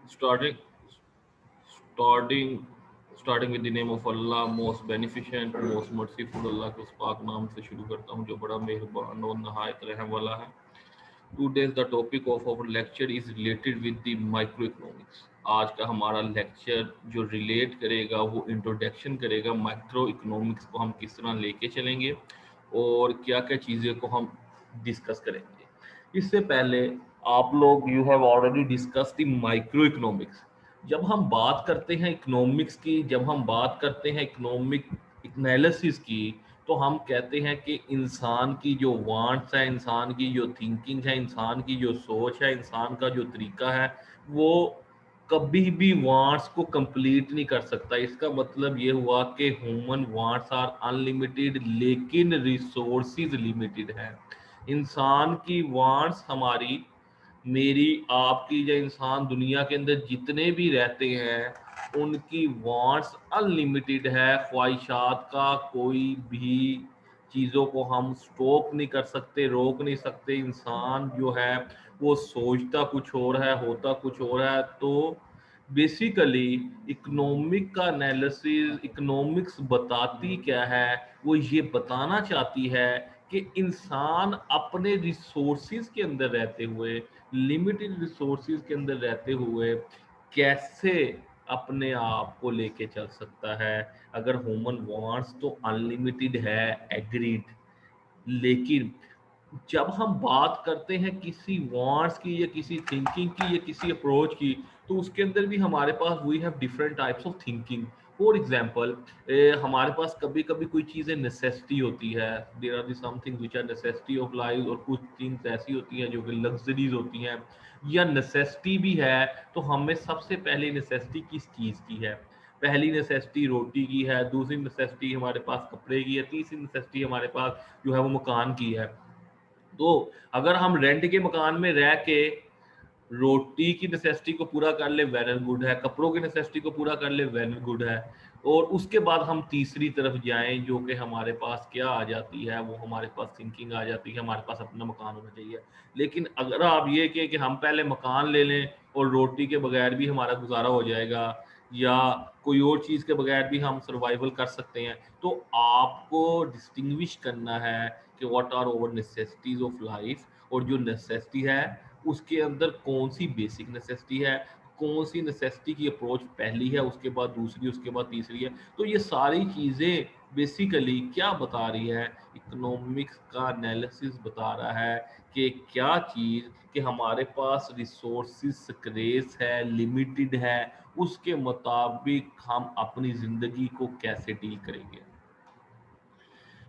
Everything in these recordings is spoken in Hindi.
starting starting starting with the name of Allah, most beneficent, most merciful। अल्लाह के उस पाक नाम से शुरू करता हूँ जो बड़ा मेहरबान और नहायत रहम वाला है। Today's the topic of our lecture is related with the microeconomics। आज का हमारा लेक्चर जो रिलेट करेगा वो इंट्रोडक्शन करेगा माइक्रो इकोनॉमिक्स को हम किस तरह लेके चलेंगे और क्या क्या चीज़ें को हम डिस्कस करेंगे। इससे पहले आप लोग you have already discuss the micro economics. जब हम बात करते हैं इकोनॉमिक्स की, जब हम बात करते हैं इकोनॉमिक एनालिसिस की, तो हम कहते हैं कि इंसान की जो वांट्स है, इंसान की जो थिंकिंग है, इंसान की जो सोच है, इंसान का जो तरीका है, वो कभी भी वांट्स को कंप्लीट नहीं कर सकता। इसका मतलब ये हुआ कि ह्यूमन वांट्स आर अनलिमिटेड लेकिन रिसोर्सेज लिमिटेड है। इंसान की वांट्स हमारी, मेरी, आपकी, या इंसान दुनिया के अंदर जितने भी रहते हैं उनकी वांट्स अनलिमिटेड है। ख्वाहिशात का कोई भी चीज़ों को हम स्टॉप नहीं कर सकते, रोक नहीं सकते। इंसान जो है वो सोचता कुछ और है, होता कुछ और है। तो बेसिकली इकोनॉमिक का एनालिसिस, इकोनॉमिक्स बताती क्या है, वो ये बताना चाहती है कि इंसान अपने रिसोर्सिस के अंदर रहते हुए, लिमिटेड रिसोर्सिस के अंदर रहते हुए कैसे अपने आप को लेके चल सकता है। अगर ह्यूमन वांट्स तो अनलिमिटेड है, एग्रीड, लेकिन जब हम बात करते हैं किसी वांट्स की या किसी थिंकिंग की या किसी अप्रोच की, तो उसके अंदर भी हमारे पास we have different types of thinking. For example, हमारे पास कभी कभी कोई चीज़ें नेसेसिटी होती है। There are the something which are necessity of life, और कुछ थिंग्स ऐसी होती हैं जो कि लग्जरीज होती हैं या नेसेसिटी भी है। तो हमें सबसे पहले नेसेसिटी किस चीज़ की है? पहली नेसेसिटी रोटी की है, दूसरी नेसेसिटी हमारे पास कपड़े की है, तीसरी नेसेसिटी हमारे पास जो है वो मकान की है। तो अगर हम रेंट के मकान में रह के रोटी की नेसेसिटी को पूरा कर ले, वेल एंड गुड है। कपड़ों की नेसेसिटी को पूरा कर ले, वेल एंड गुड है। और उसके बाद हम तीसरी तरफ जाएं जो कि हमारे पास क्या आ जाती है, वो हमारे पास थिंकिंग आ जाती है, हमारे पास अपना मकान होना चाहिए। लेकिन अगर आप ये कहें कि हम पहले मकान ले लें और रोटी के बगैर भी हमारा गुजारा हो जाएगा, या कोई और चीज़ के बगैर भी हम सर्वाइवल कर सकते हैं, तो आपको डिस्टिंग्विश करना है कि what are over necessities of life. और जो नेसेसिटी है उसके अंदर कौन सी बेसिक नेसेसिटी है, कौन सी नेसेसिटी की अप्रोच पहली है, उसके बाद दूसरी, उसके बाद तीसरी है। तो ये सारी चीज़ें बेसिकली क्या बता रही है, इकोनॉमिक्स का एनालिसिस बता रहा है कि क्या चीज़ कि हमारे पास रिसोर्सिस स्क्रेस है, लिमिटेड है, उसके मुताबिक हम अपनी ज़िंदगी को कैसे डील करेंगे।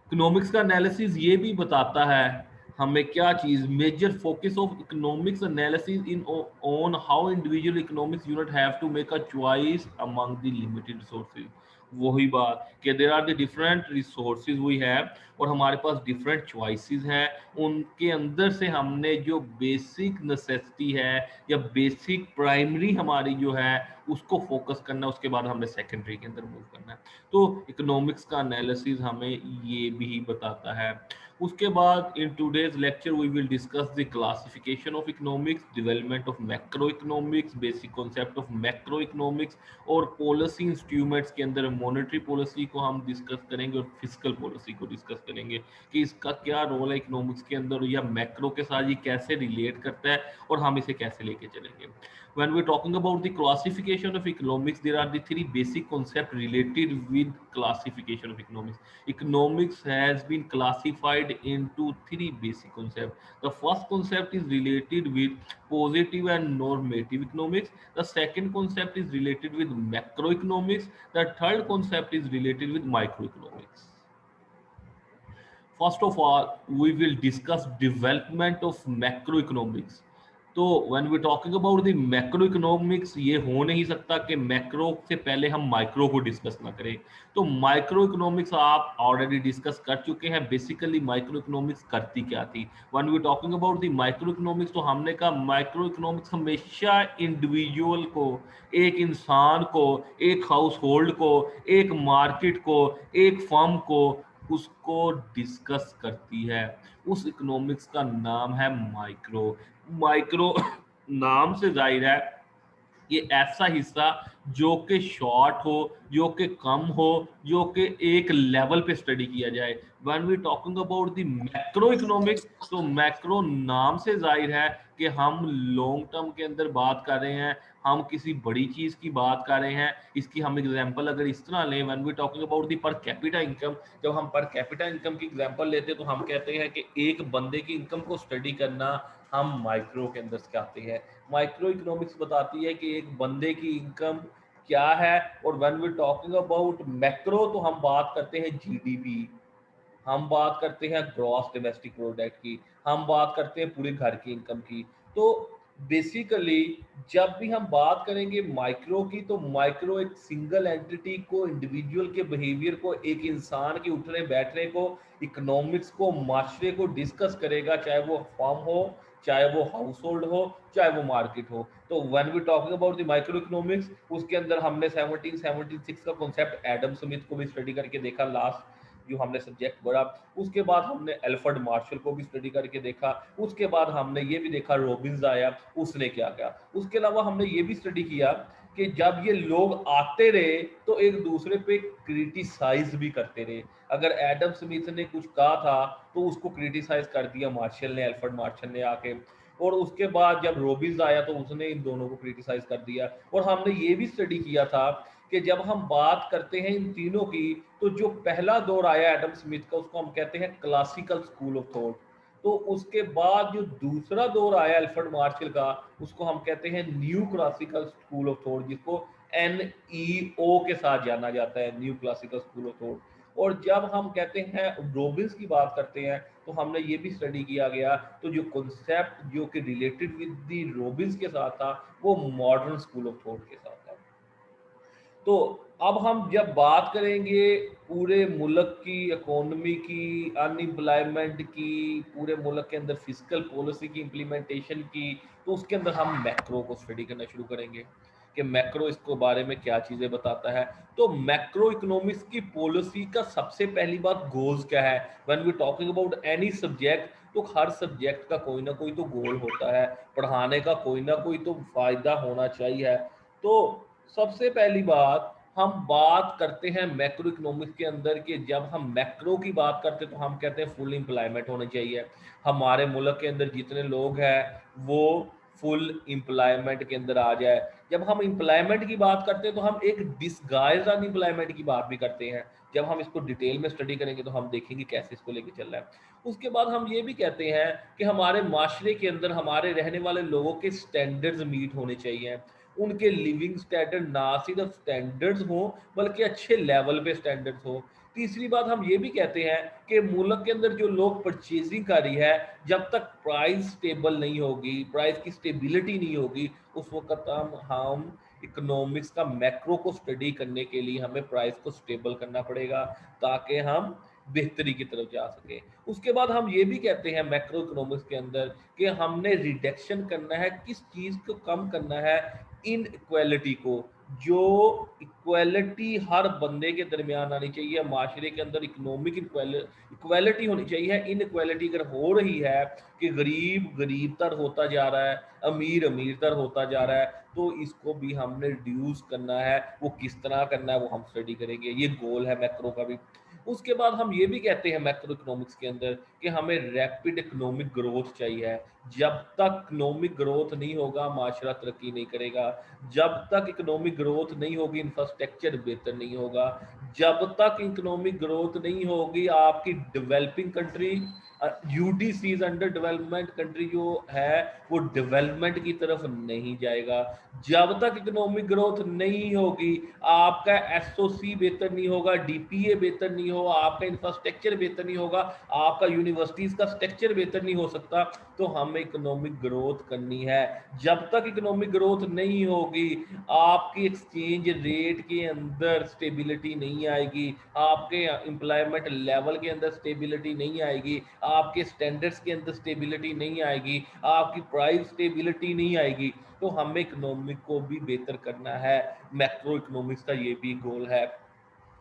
इकोनॉमिक्स का एनालिसिस ये भी बताता है हमें क्या चीज, major focus of economics analysis in on how individual economics unit have to make a choice among the limited resources. वही बात कि there are the different resources we have, और हमारे पास डिफरेंट चॉइसेस हैं। उनके अंदर से हमने जो बेसिक नेसेसिटी है या बेसिक प्राइमरी हमारी जो है उसको फोकस करना है, उसके बाद हमने सेकेंडरी के अंदर मूव करना है। तो इकोनॉमिक्स का एनालिसिस हमें ये भी बताता है। उसके बाद in today's lecture we will discuss the classification of economics, development of macro economics, basic concept of macro economics, और पॉलिसी इंस्ट्रूमेंट्स के अंदर मॉनेटरी पॉलिसी को हम डिस्कस करेंगे और फिजिकल पॉलिसी को डिस्कस करेंगे कि इसका क्या रोल है इकोनॉमिक्स के अंदर, या मैक्रो के साथ ये कैसे रिलेट करता है और हम इसे कैसे लेके चलेंगे। When we're talking about the classification of economics, there are the three basic concepts related with classification of economics. Economics has been classified into three basic concepts. The first concept is related with positive and normative economics. The second concept is related with macroeconomics. The third concept is related with microeconomics. First of all, we will discuss development of macroeconomics. तो when we talking about the macro economics, ये हो नहीं सकता कि मैक्रो से पहले हम माइक्रो को डिस्कस ना करें। तो माइक्रो इकोनॉमिक्स आप ऑलरेडी डिस्कस कर चुके हैं। बेसिकली माइक्रो इकोनॉमिक्स करती क्या थी? When we talking about the micro economics, तो हमने कहा माइक्रो इकोनॉमिक्स हमेशा इंडिविजुअल को, एक इंसान को, एक हाउस होल्ड को, एक मार्केट को, एक फर्म को, उसको डिस्कस करती है। उस इकोनॉमिक्स का नाम है माइक्रो। माइक्रो नाम से जाहिर है ये ऐसा हिस्सा जो कि शॉर्ट हो, जो कि कम हो, जो कि एक लेवल पे स्टडी किया जाए। When we talking about the macro economics, तो मैक्रो नाम से जाहिर है कि हम लॉन्ग टर्म के अंदर बात कर रहे हैं, हम किसी बड़ी चीज की बात कर रहे हैं। इसकी हम एग्जांपल अगर इस तरह लें, when we talking about the per capita income, जब हम पर कैपिटा इनकम की एग्जांपल लेते हैं तो हम कहते हैं कि एक बंदे की इनकम को स्टडी करना हम माइक्रो के अंदर सिखाते हैं। माइक्रो इकोनॉमिक्स बताती है कि एक बंदे की इनकम क्या है। और when we talking about macro, तो हम बात करते हैं जीडीपी, हम बात करते हैं ग्रॉस डोमेस्टिक प्रोडक्ट की, हम बात करते हैं पूरे घर की इनकम की। तो बेसिकली जब भी हम बात करेंगे माइक्रो की, तो माइक्रो एक सिंगल एंटिटी को, इंडिविजुअल के बिहेवियर को, एक इंसान के उठने बैठने को, इकोनॉमिक्स को, माशरे को डिस्कस करेगा, चाहे वो फॉर्म हो, चाहे वो हाउस होल्ड हो, चाहे वो मार्केट हो। तो when we talking about the micro economics, उसके अंदर हमने 1776 का कॉन्सेप्ट एडम स्मिथ को भी स्टडी करके देखा, लास्ट जो हमने सब्जेक्ट पढ़ा। उसके बाद हमने एल्फ्रेड मार्शल को भी स्टडी करके देखा। उसके बाद हमने ये भी देखा रॉबिन्स आया, उसने क्या किया। उसके अलावा हमने ये भी स्टडी किया कि जब ये लोग आते रहे तो एक दूसरे पे क्रिटिसाइज भी करते रहे। अगर एडम स्मिथ ने कुछ कहा था तो उसको क्रिटिसाइज कर दिया मार्शल ने, एल्फ्रेड मार्शल ने आके। और उसके बाद जब रॉबिन्स आया तो उसने इन दोनों को क्रिटिसाइज कर दिया। और हमने ये भी स्टडी किया था कि जब हम बात करते हैं इन तीनों की, तो जो पहला दौर आया एडम स्मिथ का, उसको हम कहते हैं क्लासिकल स्कूल ऑफ थॉट। तो उसके बाद जो दूसरा दौर आया अल्फ्रेड मार्शल का, उसको हम कहते हैं new classical school of thought, जिसको NEO के साथ जाना जाता है, new classical school of thought. और जब हम कहते हैं रॉबिन्स की बात करते हैं, तो हमने ये भी स्टडी किया गया, तो जो कॉन्सेप्ट जो कि रिलेटेड विद दी रॉबिन्स के साथ था, वो मॉडर्न स्कूल ऑफ थॉट के साथ था। तो अब हम जब बात करेंगे पूरे मुल्क की इकोनॉमी की, अनएम्प्लॉयमेंट की, पूरे मुल्क के अंदर फिजिकल पॉलिसी की इम्प्लीमेंटेशन की, तो उसके अंदर हम मैक्रो को स्टडी करना शुरू करेंगे कि मैक्रो इसको बारे में क्या चीज़ें बताता है। तो मैक्रो इकोनॉमिक्स की पॉलिसी का सबसे पहली बात गोल्स क्या है। When we talking about any subject, तो हर सब्जेक्ट का कोई ना कोई तो गोल होता है, पढ़ाने का कोई ना कोई तो फायदा होना चाहिए। तो सबसे पहली बात, हम बात करते हैं मैक्रो इकोनॉमिक्स के अंदर कि जब हम मैक्रो की बात करते हैं तो हम कहते हैं फुल एम्प्लॉयमेंट होनी चाहिए। हमारे मुल्क के अंदर जितने लोग हैं वो फुल एम्प्लॉयमेंट के अंदर आ जाए। जब हम एम्प्लॉयमेंट की बात करते हैं तो हम एक डिसगाइज अनएम्प्लॉयमेंट की बात भी करते हैं। जब हम इसको डिटेल में स्टडी करेंगे तो हम देखेंगे कैसे इसको लेके चल रहा है। उसके बाद हम ये भी कहते हैं कि हमारे माशरे के अंदर हमारे रहने वाले लोगों के स्टैंडर्ड्स मीट होने चाहिए। उनके लिविंग स्टैंडर्ड ना सिर्फ स्टैंडर्ड्स हो, बल्कि अच्छे लेवल पे स्टैंडर्ड्स हो। तीसरी बात हम ये भी कहते हैं कि मुल्क के अंदर जो लोग परचेजिंग कर रही है, जब तक प्राइस स्टेबल नहीं होगी, प्राइस की स्टेबिलिटी नहीं होगी, उस वक्त हम इकोनॉमिक्स का मैक्रो को स्टडी करने के लिए हमें प्राइस को स्टेबल करना पड़ेगा, ताकि हम बेहतरी की तरफ जा सके। उसके बाद हम ये भी कहते हैं मैक्रो इकोनॉमिक्स के अंदर कि हमने रिडक्शन करना है, किस चीज़ को कम करना है, इन इक्वालिटी को। जो इक्वालिटी हर बंदे के दरमियान आनी चाहिए, माशरे के अंदर इकोनॉमिक इक्वालिटी होनी चाहिए। इन इक्वालिटी अगर हो रही है कि गरीब गरीब तर होता जा रहा है, अमीर अमीर तर होता जा रहा है, तो इसको भी हमने रिड्यूस करना है। वो किस तरह करना है वो हम स्टडी करेंगे, ये गोल है मैक्रो का भी। उसके बाद हम ये भी कहते हैं मैक्रो इकोनॉमिक्स के अंदर कि हमें रैपिड इकोनॉमिक ग्रोथ चाहिए। जब तक इकोनॉमिक ग्रोथ नहीं होगा, माशरा तरक्की नहीं करेगा। जब तक इकोनॉमिक ग्रोथ नहीं होगी, इंफ्रास्ट्रक्चर बेहतर नहीं होगा। जब तक इकोनॉमिक ग्रोथ नहीं होगी, आपकी developing country, UDCs under development country जो है, वो डेवलपमेंट की तरफ नहीं जाएगा। जब तक इकोनॉमिक ग्रोथ नहीं होगी, आपका SOC बेहतर नहीं होगा, DPA बेहतर नहीं होगा, आपका इंफ्रास्ट्रक्चर बेहतर नहीं होगा, आपका यूनिवर्सिटीज का स्ट्रक्चर बेहतर नहीं हो सकता। तो हमें इकोनॉमिक ग्रोथ करनी है। जब तक इकोनॉमिक ग्रोथ नहीं होगी, आपकी एक्सचेंज रेट के अंदर स्टेबिलिटी नहीं आएगी, आपके एम्प्लॉयमेंट लेवल के अंदर स्टेबिलिटी नहीं आएगी, आपके स्टैंडर्ड्स के अंदर स्टेबिलिटी नहीं आएगी, आपकी प्राइस स्टेबिलिटी नहीं आएगी। तो हमें इकोनॉमिक को भी बेहतर करना है। मैक्रो इकोनॉमिक्स का ये भी गोल है।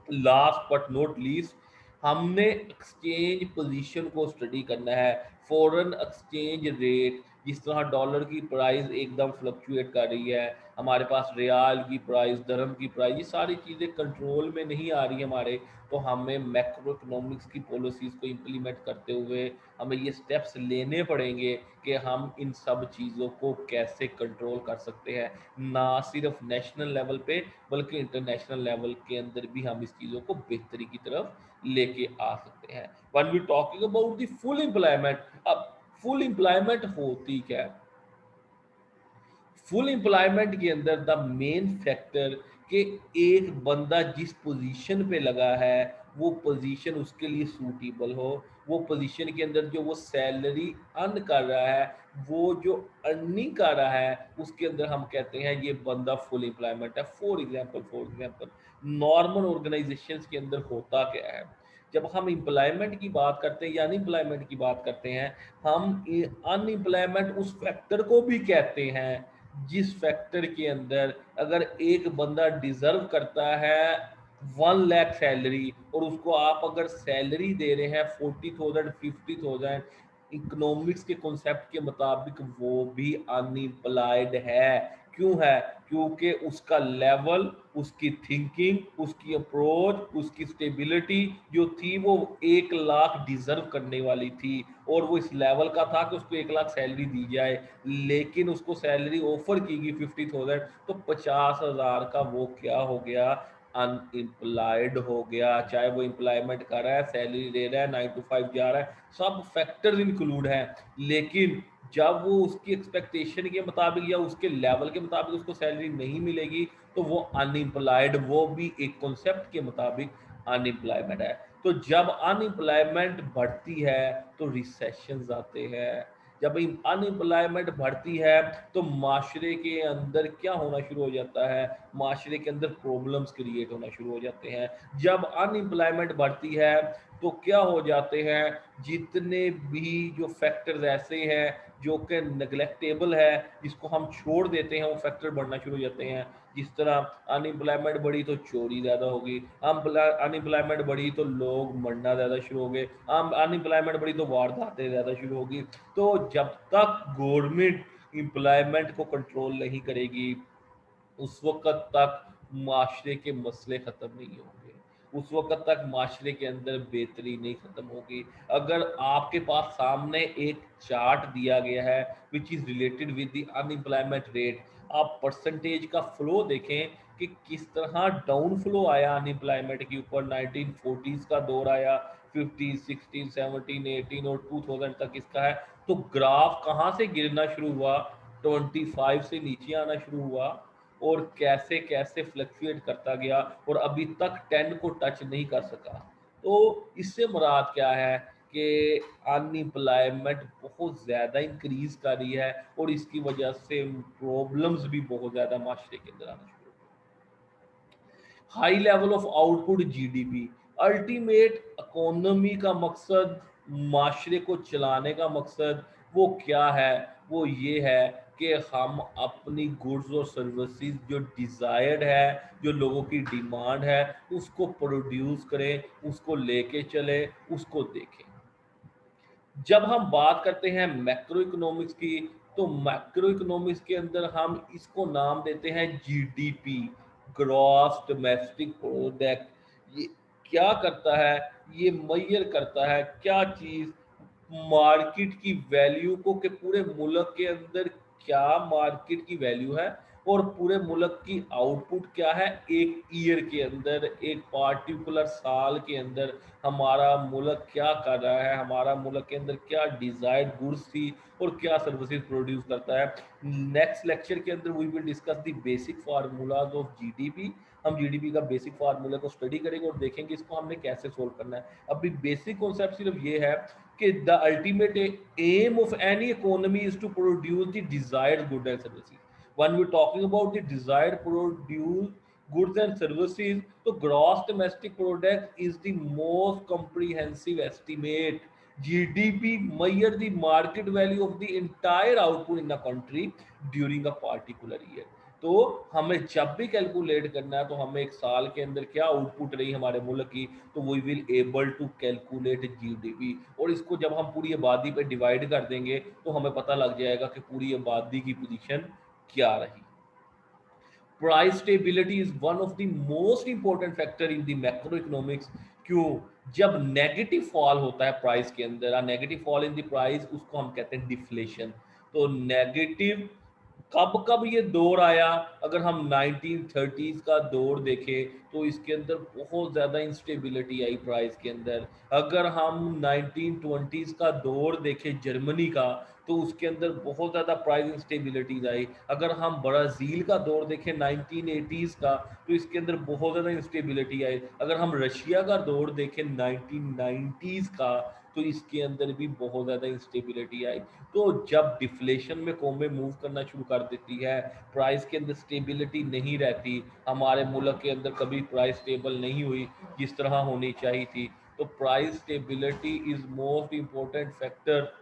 लास्ट बट नॉट लीस्ट, हमने एक्सचेंज पोजीशन को स्टडी करना है, फॉरेन एक्सचेंज रेट। जिस तरह डॉलर की प्राइस एकदम फ्लक्चुएट कर रही है, हमारे पास रियाल की प्राइस, दरहम की प्राइस, ये सारी चीज़ें कंट्रोल में नहीं आ रही हमारे, तो हमें मैक्रो इकोनॉमिक्स की पॉलिसीज़ को इम्प्लीमेंट करते हुए हमें ये स्टेप्स लेने पड़ेंगे कि हम इन सब चीज़ों को कैसे कंट्रोल कर सकते हैं, ना सिर्फ नेशनल लेवल पे बल्कि इंटरनेशनल लेवल के अंदर भी हम इस चीज़ों को बेहतरी की तरफ लेके आ सकते हैं। When we talking about the full employment, अब फुल एम्प्लॉयमेंट होती क्या है? फुल एम्प्लॉयमेंट के अंदर द मेन फैक्टर कि एक बंदा जिस पोजीशन पे लगा है वो पोजीशन उसके लिए सूटेबल हो, वो पोजीशन के अंदर जो वो सैलरी अर्न कर रहा है, वो जो अर्निंग कर रहा है, उसके अंदर हम कहते हैं ये बंदा फुल एम्प्लॉयमेंट है। फॉर एग्जांपल नॉर्मल ऑर्गेनाइजेशंस के अंदर होता क्या है, जब हम एम्प्लॉयमेंट की बात करते हैं या अनएम्प्लॉयमेंट की बात करते हैं, हम अनएम्प्लॉयमेंट उस फैक्टर को भी कहते हैं जिस फैक्टर के अंदर अगर एक बंदा डिजर्व करता है 1 लाख सैलरी और उसको आप अगर सैलरी दे रहे हैं 40,000 50,000, इकोनॉमिक्स के कॉन्सेप्ट के मुताबिक वो भी अनएम्प्लॉयड है। क्यों है? क्योंकि उसका लेवल, उसकी थिंकिंग, उसकी अप्रोच, उसकी स्टेबिलिटी जो थी वो 1 लाख डिजर्व करने वाली थी और वो इस लेवल का था कि उसको 1 लाख सैलरी दी जाए, लेकिन उसको सैलरी ऑफर की गई 50,000, तो 50,000 का वो क्या हो गया? अनएम्प्लॉयड हो गया। चाहे वो एम्प्लॉयमेंट कर रहा है, सैलरी ले रहा है, 9 to 5 जा रहा है, सब फैक्टर्स इंक्लूड हैं, लेकिन जब वो उसकी एक्सपेक्टेशन के मुताबिक या उसके लेवल के मुताबिक उसको सैलरी नहीं मिलेगी तो वो अनएम्प्लॉयड, वो भी एक कॉन्सेप्ट के मुताबिक अनएम्प्लॉयमेंट है। तो जब अनएम्प्लॉयमेंट बढ़ती है तो रिसेशंस आते हैं। जब अनएम्प्लॉयमेंट बढ़ती है तो माशरे के अंदर क्या होना शुरू हो जाता है? माशरे के अंदर प्रॉब्लम्स क्रिएट होना शुरू हो जाते हैं। जब अनएम्प्लॉयमेंट बढ़ती है तो क्या हो जाते हैं? जितने भी जो फैक्टर्स ऐसे हैं जो कि नेग्लेक्टेबल है, जिसको हम छोड़ देते हैं, वो फैक्टर बढ़ना शुरू हो जाते हैं। जिस तरह अनएम्प्लॉयमेंट बढ़ी तो चोरी ज़्यादा होगी, अनएम्प्लॉयमेंट बढ़ी तो लोग मरना ज़्यादा शुरू हो गए, अनएम्प्लॉयमेंट बढ़ी तो वारदातें ज़्यादा शुरू होगी। तो जब तक गवर्नमेंट एम्प्लॉयमेंट को कंट्रोल नहीं करेगी उस वक्त तक माशरे के मसले ख़त्म नहीं होंगे, उस वक्त तक माशरे के अंदर बेहतरी नहीं ख़त्म होगी। अगर आपके पास सामने एक चार्ट दिया गया है which is related with the unemployment rate, आप परसेंटेज का फ्लो देखें कि किस तरह डाउन फ्लो आया अनएम्प्लॉयमेंट के ऊपर। 1940s का दौर आया, 50, 16, 17, 18 और 2000 तक इसका है, तो ग्राफ कहाँ से गिरना शुरू हुआ? 25 से नीचे आना शुरू हुआ और कैसे कैसे फ्लक्चुएट करता गया और अभी तक 10 को टच नहीं कर सका। तो इससे मुराद क्या है कि अनएम्प्लॉयमेंट बहुत ज़्यादा इंक्रीज कर रही है और इसकी वजह से प्रॉब्लम्स भी बहुत ज़्यादा माशरे के अंदर आना शुरू हो गई। High level of output GDP, ultimate economy का मकसद, माशरे को चलाने का मकसद वो क्या है? वो ये है कि हम अपनी गुड्स और सर्विसेज जो डिज़ायर्ड है, जो लोगों की डिमांड है, उसको प्रोड्यूस करें, उसको लेके चले, उसको देखें। जब हम बात करते हैं मैक्रो इकोनॉमिक्स की, तो मैक्रो इकोनॉमिक्स के अंदर हम इसको नाम देते हैं जीडीपी, ग्रॉस डोमेस्टिक प्रोडक्ट। ये क्या करता है? ये मेजर करता है क्या चीज़? मार्केट की वैल्यू को, कि पूरे मुल्क के अंदर क्या मार्केट की वैल्यू है और पूरे मुल्क की आउटपुट क्या है एक ईयर के अंदर, एक पार्टिकुलर साल के अंदर हमारा मुल्क क्या कर रहा है, हमारा मुल्क के अंदर क्या डिज़ायर्ड गुड्स थी और क्या सर्विसेज प्रोड्यूस करता है। नेक्स्ट लेक्चर के अंदर we will discuss the basic formulas of GDP. हम जीडीपी का बेसिक फार्मूला को स्टडी करेंगे और देखेंगे इसको हमने कैसे सोल्व करना है। अभी बेसिक कॉन्सेप्ट सिर्फ ये है कि the ultimate aim of any economy is to produce the desired good and services. when we're talking about the desired produce goods and services, so gross domestic product is the most comprehensive estimate. GDP measure the market value of the entire output in the country during a particular year. तो हमें जब भी कैलकुलेट करना है तो हमें एक साल के अंदर क्या आउटपुट रही हमारे मुल्क की, तो we will able to calculate GDP. और इसको जब हम पूरी आबादी पे डिवाइड कर देंगे तो हमें पता लग जाएगा कि पूरी आबादी की पोजीशन क्या रही। Price stability is one of the most important factor in the macro economics. क्यों? जब नेगेटिव फॉल होता है प्राइस के अंदर, negative fall in the price, उसको हम कहते हैं डिफ्लेशन। तो नेगेटिव कब कब ये दौर आया? अगर हम 1930s का दौर देखें तो इसके अंदर बहुत ज़्यादा इंस्टेबिलिटी आई प्राइस के अंदर। अगर हम 1920s का दौर देखें जर्मनी का, तो उसके अंदर बहुत ज़्यादा प्राइस इंस्टेबिलिटीज आई। अगर हम ब्राज़ील का दौर देखें 1980s का, तो इसके अंदर बहुत ज़्यादा इंस्टेबिलिटी आई। अगर हम रशिया का दौर देखें 1990s का, तो इसके अंदर भी बहुत ज़्यादा इंस्टेबिलिटी आई। तो जब डिफ्लेशन में कौमें मूव करना शुरू कर देती है, प्राइस के अंदर स्टेबिलिटी नहीं रहती, हमारे मुल्क के अंदर कभी प्राइस स्टेबल नहीं हुई जिस तरह होनी चाहिए थी। तो price stability is most important factor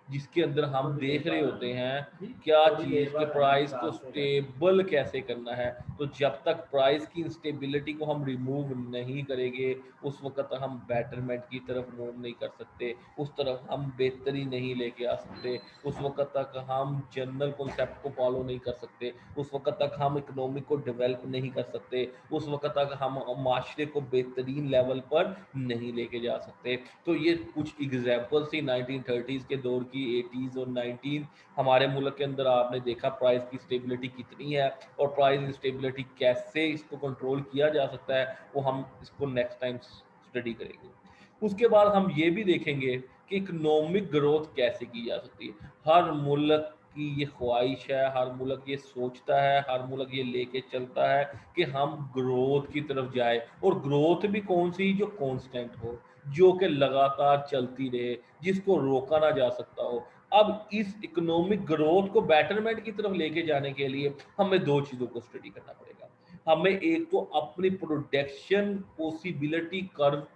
जिसके अंदर हम देख रहे होते हैं क्या चीज़ के प्राइस को स्टेबल कैसे करना है। तो जब तक प्राइस की इंस्टेबिलिटी को हम रिमूव नहीं करेंगे, उस वक्त तक हम बेटरमेंट की तरफ मूव नहीं कर सकते, उस तरफ हम बेहतरी नहीं लेके आ सकते, उस वक्त तक हम जनरल कॉन्सेप्ट को फॉलो नहीं कर सकते, उस वक्त तक हम इकोनॉमी को डेवलप नहीं कर सकते, उस वक्त तक हम माशरे को बेहतरीन लेवल पर नहीं लेके जा सकते। तो ये कुछ एग्जाम्पल्स थी 1930s के दौर की, 80s और 19 हमारे मुल्क के अंदर आपने देखा प्राइस की स्टेबिलिटी कितनी है और प्राइस स्टेबिलिटी कैसे इसको कंट्रोल किया जा सकता है, वो हम इसको नेक्स्ट टाइम स्टडी करेंगे। उसके बाद हम ये भी देखेंगे कि इकोनॉमिक ग्रोथ कैसे की जा सकती है। हर मुल्क की ये ख्वाहिश है, हर मुल्क ये सोचता है, हर मुल्क ये लेके चलता है कि हम ग्रोथ की तरफ जाए, और ग्रोथ भी कौन सी, जो कांस्टेंट हो, जो कि लगातार चलती रहे, जिसको रोका ना जा सकता हो। अब इस इकोनॉमिक ग्रोथ को बेटरमेंट की तरफ लेके जाने के लिए हमें दो चीज़ों को स्टडी करना पड़ेगा। हमें एक तो अपनी प्रोडक्शन पॉसिबिलिटी कर्व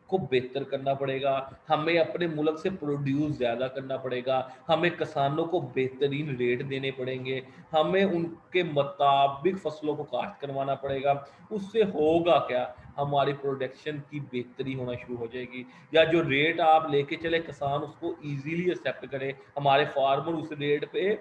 को बेहतर करना पड़ेगा, हमें अपने मुल्क से प्रोड्यूस ज़्यादा करना पड़ेगा, हमें किसानों को बेहतरीन रेट देने पड़ेंगे, हमें उनके मुताबिक फसलों को काश्त करवाना पड़ेगा। उससे होगा क्या? हमारी प्रोडक्शन की बेहतरी होना शुरू हो जाएगी, या जो रेट आप लेके चले किसान उसको ईजीली एक्सेप्ट करे, हमारे फार्मर उस रेट पे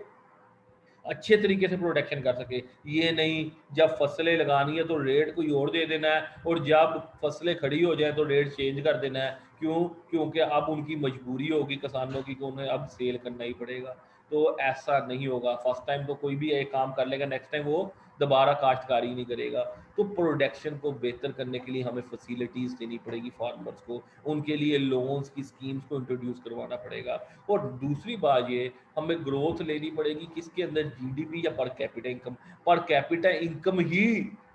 अच्छे तरीके से प्रोटेक्शन कर सके। ये नहीं जब फसलें लगानी है तो रेट कोई और दे देना है, और जब फसलें खड़ी हो जाए तो रेट चेंज कर देना है। क्यों? क्योंकि अब उनकी मजबूरी होगी किसानों की कि उन्हें अब सेल करना ही पड़ेगा। तो ऐसा नहीं होगा, फर्स्ट टाइम तो कोई भी एक काम कर लेगा, नेक्स्ट टाइम वो दोबारा काश्तकारी नहीं करेगा। तो प्रोडक्शन को बेहतर करने के लिए हमें फैसिलिटीज़ देनी पड़ेगी फार्मर्स को, उनके लिए लोन्स की स्कीम्स को इंट्रोड्यूस करवाना पड़ेगा। और दूसरी बात ये, हमें ग्रोथ लेनी पड़ेगी किसके अंदर, जीडीपी या per capita income. Per capita income ही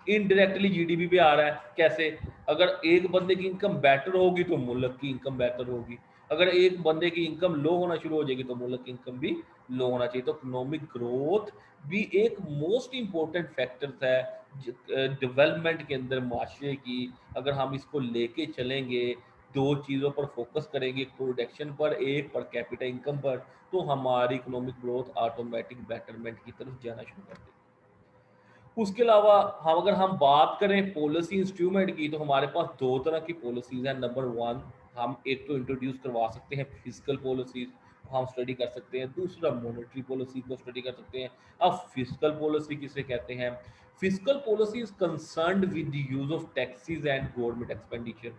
इनडायरेक्टली जीडीपी पे आ रहा है। कैसे? अगर एक बंदे की इनकम बेटर होगी तो मुल्क की इनकम बेटर होगी, अगर एक बंदे की इनकम लो होना शुरू हो जाएगी तो मुल्क की इनकम भी लो होना चाहिए। तो इकोनॉमिक ग्रोथ भी एक मोस्ट इंपॉर्टेंट फैक्टर है डेवलपमेंट के अंदर माशरे की। अगर हम इसको लेके चलेंगे, दो चीज़ों पर फोकस करेंगे, एक प्रोडक्शन पर, एक पर कैपिटा इनकम पर, तो हमारी इकोनॉमिक ग्रोथ ऑटोमेटिक बेटरमेंट की तरफ जाना शुरू कर देगी। उसके अलावा हम बात करें पॉलिसी इंस्ट्रूमेंट की, तो हमारे पास दो तरह की पॉलिसीज़ हैं। नंबर वन, हम एक तो इंट्रोड्यूस करवा सकते हैं फिजिकल पॉलिसीज़, हम स्टडी कर सकते हैं। दूसरा, मॉनेटरी पॉलिसी को स्टडी कर सकते हैं। अब फिजिकल पॉलिसी किसे कहते हैं? Physical policy is concerned with the use of taxes and government expenditure.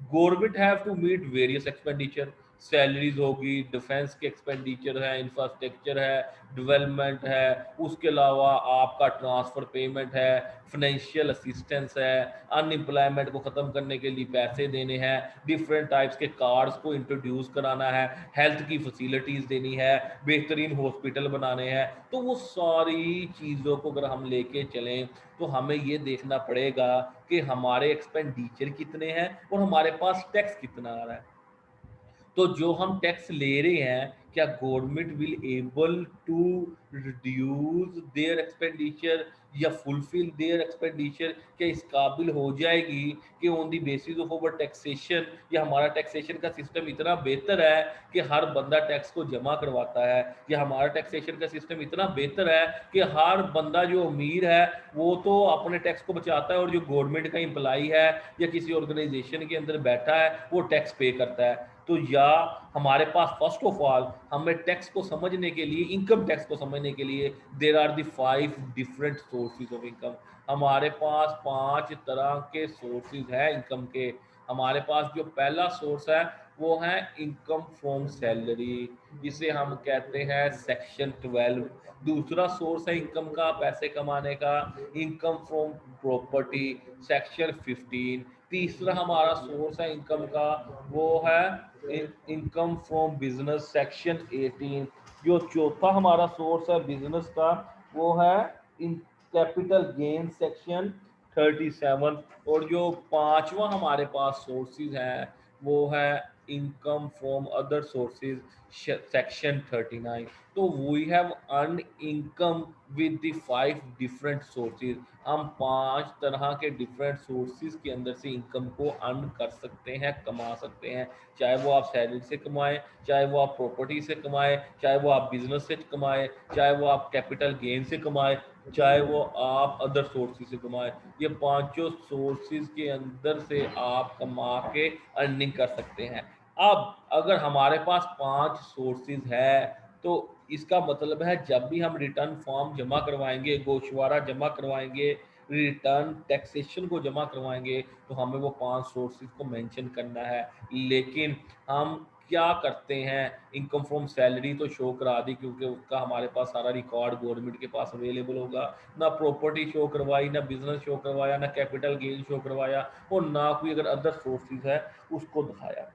Government have to meet various expenditure, salaries होगी, डिफेंस के एक्सपेंडिचर है, इंफ्रास्ट्रक्चर है, डेवलपमेंट है, उसके अलावा आपका ट्रांसफ़र पेमेंट है, फाइनेंशियल असिस्टेंस है, अनएम्प्लॉयमेंट को ख़त्म करने के लिए पैसे देने हैं, डिफरेंट टाइप्स के कार्ड्स को इंट्रोड्यूस कराना है, हेल्थ की फैसिलिटीज़ देनी है, बेहतरीन हॉस्पिटल बनाने हैं। तो वो सारी चीज़ों को अगर हम लेके चलें तो हमें ये देखना पड़ेगा कि हमारे एक्सपेंडिचर कितने हैं और हमारे पास टैक्स कितना आ रहा है। तो जो हम टैक्स ले रहे हैं, क्या government will able to reduce their expenditure या फुलफिल देयर एक्सपेंडिचर? क्या इस काबिल हो जाएगी कि on the basis of over taxation, या हमारा टैक्सेशन का सिस्टम इतना बेहतर है कि हर बंदा टैक्स को जमा करवाता है, या हमारा टैक्सेशन का सिस्टम इतना बेहतर है कि हर बंदा जो अमीर है वो तो अपने टैक्स को बचाता है, और जो गवर्नमेंट का एम्प्लॉई है या किसी ऑर्गेनाइजेशन के अंदर बैठा है वो टैक्स पे करता है? तो या हमारे पास फर्स्ट ऑफ ऑल हमें टैक्स को समझने के लिए, इनकम टैक्स को समझने के लिए, there are the 5 different sources of income. हमारे पास 5 तरह के सोर्सेज हैं इनकम के। हमारे पास जो पहला सोर्स है वो है इनकम फ्रॉम सैलरी, जिसे हम कहते हैं सेक्शन 12। दूसरा सोर्स है इनकम का, पैसे कमाने का, इनकम फ्रॉम प्रॉपर्टी, सेक्शन 15। तीसरा हमारा सोर्स है इनकम का, वो है इनकम फ्रॉम बिजनेस, सेक्शन 18। जो चौथा हमारा सोर्स है बिजनेस का, वो है इन कैपिटल गेन, सेक्शन 37। और जो पांचवा हमारे पास सोर्सेज है वो है income from other sources, section 39। तो we have earn income with the 5 different sources. हम 5 तरह के डिफरेंट सोर्सेज के अंदर से इनकम को अर्न कर सकते हैं, कमा सकते हैं। चाहे वो आप सैलरी से कमाएं, चाहे वो आप प्रॉपर्टी से कमाएं, चाहे वो आप बिजनेस से कमाएं, चाहे वो आप कैपिटल गेन से कमाएं, चाहे वो आप अदर सोर्सेज से कमाएं। ये पांचों सोर्सेज के अंदर से आप कमा के अर्निंग कर सकते हैं। अब अगर हमारे पास 5 सोर्सेज है तो इसका मतलब है जब भी हम रिटर्न फॉर्म जमा करवाएंगे, गोशवारा जमा करवाएंगे, रिटर्न टैक्सेशन को जमा करवाएंगे, तो हमें वो 5 सोर्सेज को मेंशन करना है। लेकिन हम क्या करते हैं, इनकम फ्रॉम सैलरी तो शो करा दी क्योंकि उसका हमारे पास सारा रिकॉर्ड गवर्नमेंट के पास अवेलेबल होगा। ना प्रॉपर्टी शो करवाई, ना बिजनेस शो करवाया, ना कैपिटल गेन शो करवाया, और ना कोई अगर अदर सोर्सेज है उसको दिखाया।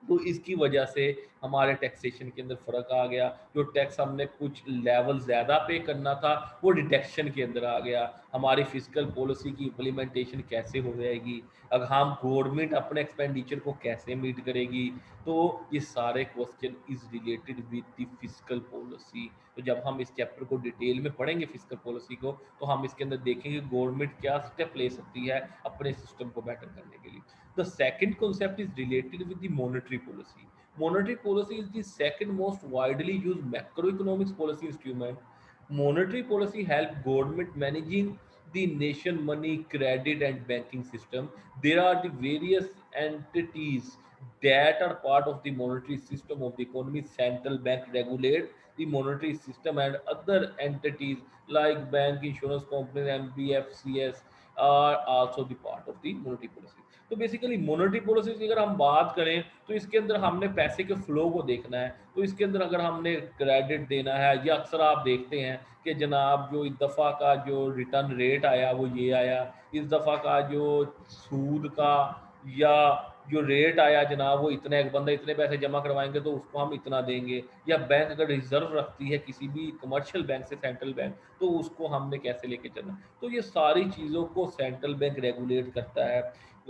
तो इसकी वजह से हमारे टैक्सेशन के अंदर फ़र्क आ गया। जो टैक्स हमने कुछ लेवल ज़्यादा पे करना था वो डिडक्शन के अंदर आ गया। हमारी फिजिकल पॉलिसी की इम्प्लीमेंटेशन कैसे हो जाएगी, अब हम गवर्नमेंट अपने एक्सपेंडिचर को कैसे मीट करेगी, तो ये सारे question is related with the physical policy. तो जब हम इस चैप्टर को डिटेल में पढ़ेंगे फिजिकल पॉलिसी को, तो हम इसके अंदर देखेंगे गवर्नमेंट क्या स्टेप ले सकती है अपने सिस्टम को बेटर करने के लिए। The second concept is related with the monetary policy. Monetary policy is the second most widely used macroeconomics policy instrument. Monetary policy help government managing the nation money, credit, and banking system. There are the various entities that are part of the monetary system of the economy. Central bank regulate the monetary system, and other entities like bank, insurance companies, MBFCS are also the part of the monetary policy. तो बेसिकली मॉनेटरी पॉलिसी की अगर हम बात करें तो इसके अंदर हमने पैसे के फ्लो को देखना है। तो इसके अंदर अगर हमने क्रेडिट देना है, या अक्सर आप देखते हैं कि जनाब जो इस दफ़ा का जो रिटर्न रेट आया वो ये आया, इस दफ़ा का जो सूद का या जो रेट आया जनाब वो इतना, एक बंदा इतने पैसे जमा करवाएंगे तो उसको हम इतना देंगे। या बैंक अगर रिजर्व रखती है किसी भी कमर्शियल बैंक से सेंट्रल बैंक, तो उसको हमने कैसे लेके चलना। तो ये सारी चीज़ों को सेंट्रल बैंक रेगुलेट करता है,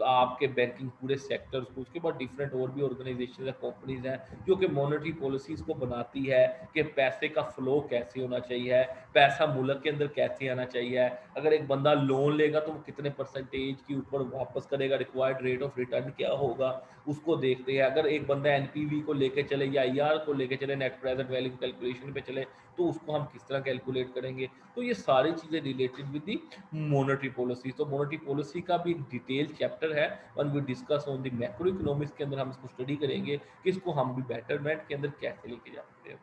आपके बैंकिंग पूरे सेक्टर्स को। उसके बाद डिफरेंट और भी ऑर्गेनाइजेशन है, कंपनीज हैं जो कि मॉनेटरी पॉलिसीज को बनाती है कि पैसे का फ्लो कैसे होना चाहिए, पैसा मुल्क के अंदर कैसे आना चाहिए। अगर एक बंदा लोन लेगा तो वो कितने परसेंटेज के ऊपर वापस करेगा, रिक्वायर्ड रेट ऑफ रिटर्न क्या होगा, उसको देखते हैं। अगर एक बंदा एनपीवी को लेके चले या आईआर को लेके चले, नेट प्रेजेंट वैल्यू कैलकुलेशन पे चले, तो उसको हम किस तरह कैलकुलेट करेंगे। तो ये सारी चीज़ें related with the monetary policy. तो मॉनेटरी पॉलिसी का भी डिटेल चैप्टर है, one we discuss on the macro economics के अंदर हम इसको स्टडी करेंगे कि इसको हम भी बेटरमेंट के अंदर कैसे लेके जा सकते हैं।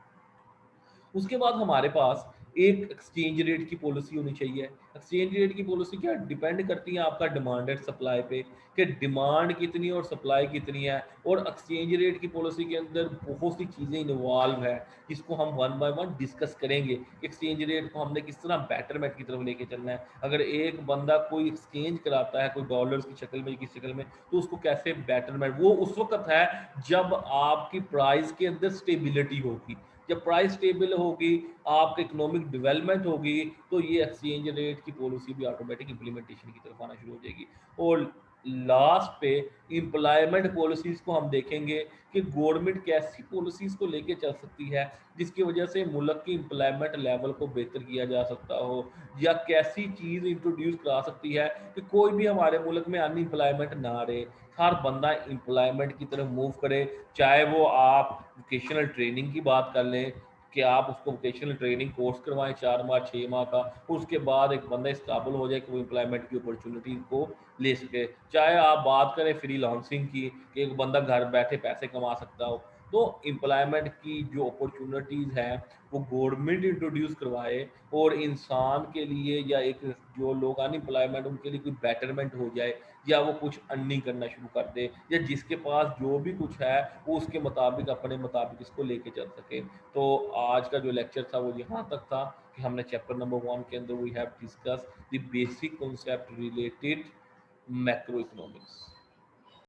उसके बाद हमारे पास एक एक्सचेंज रेट की पॉलिसी होनी चाहिए। एक्सचेंज रेट की पॉलिसी क्या डिपेंड करती है आपका डिमांड एंड सप्लाई पे, कि डिमांड कितनी और सप्लाई कितनी है। और एक्सचेंज रेट की पॉलिसी के अंदर बहुत सी चीज़ें इन्वॉल्व है जिसको हम वन बाय वन डिस्कस करेंगे। एक्सचेंज रेट को हमने किस तरह बेटरमेंट की तरफ लेके चलना है। अगर एक बंदा कोई एक्सचेंज कराता है कोई डॉलर्स की शक्ल में किस शक्ल में, तो उसको कैसे बेटरमेंट, वो उस वक्त है जब आपकी प्राइस के अंदर स्टेबिलिटी होगी। जब प्राइस स्टेबल होगी, आपकी इकोनॉमिक डेवलपमेंट होगी, तो ये एक्सचेंज रेट की पॉलिसी भी ऑटोमेटिक इंप्लीमेंटेशन की तरफ आना शुरू हो जाएगी। और लास्ट पे एम्प्लॉयमेंट पॉलिसीज़ को हम देखेंगे कि गवर्नमेंट कैसी पॉलिसीज़ को लेके चल सकती है जिसकी वजह से मुल्क की एम्प्लॉयमेंट लेवल को बेहतर किया जा सकता हो, या कैसी चीज़ इंट्रोड्यूस करा सकती है कि कोई भी हमारे मुल्क में अनएम्प्लॉयमेंट ना रहे, हर बंदा एम्प्लॉयमेंट की तरफ मूव करे। चाहे वो आप वोकेशनल ट्रेनिंग की बात कर लें कि आप उसको वोकेशनल ट्रेनिंग कोर्स करवाएं 4 माह 6 माह का, उसके बाद एक बंदा इस काबिल हो जाए कि वो एम्प्लॉयमेंट की अपॉर्चुनिटी को ले सके। चाहे आप बात करें फ्रीलांसिंग की कि एक बंदा घर बैठे पैसे कमा सकता हो। तो एम्प्लॉयमेंट की जो अपॉर्चुनिटीज़ हैं वो गवर्नमेंट इंट्रोड्यूस करवाए, और इंसान के लिए या एक जो लोग अनएम्प्लॉयमेंट उनके लिए कोई बेटरमेंट हो जाए, या वो कुछ अर्निंग करना शुरू कर दे, या जिसके पास जो भी कुछ है वो उसके मुताबिक अपने मुताबिक इसको लेके चल सके। तो आज का जो लेक्चर था वो यहाँ तक था कि हमने चैप्टर नंबर 1 के अंदर we have discuss the basic concept related macro economics.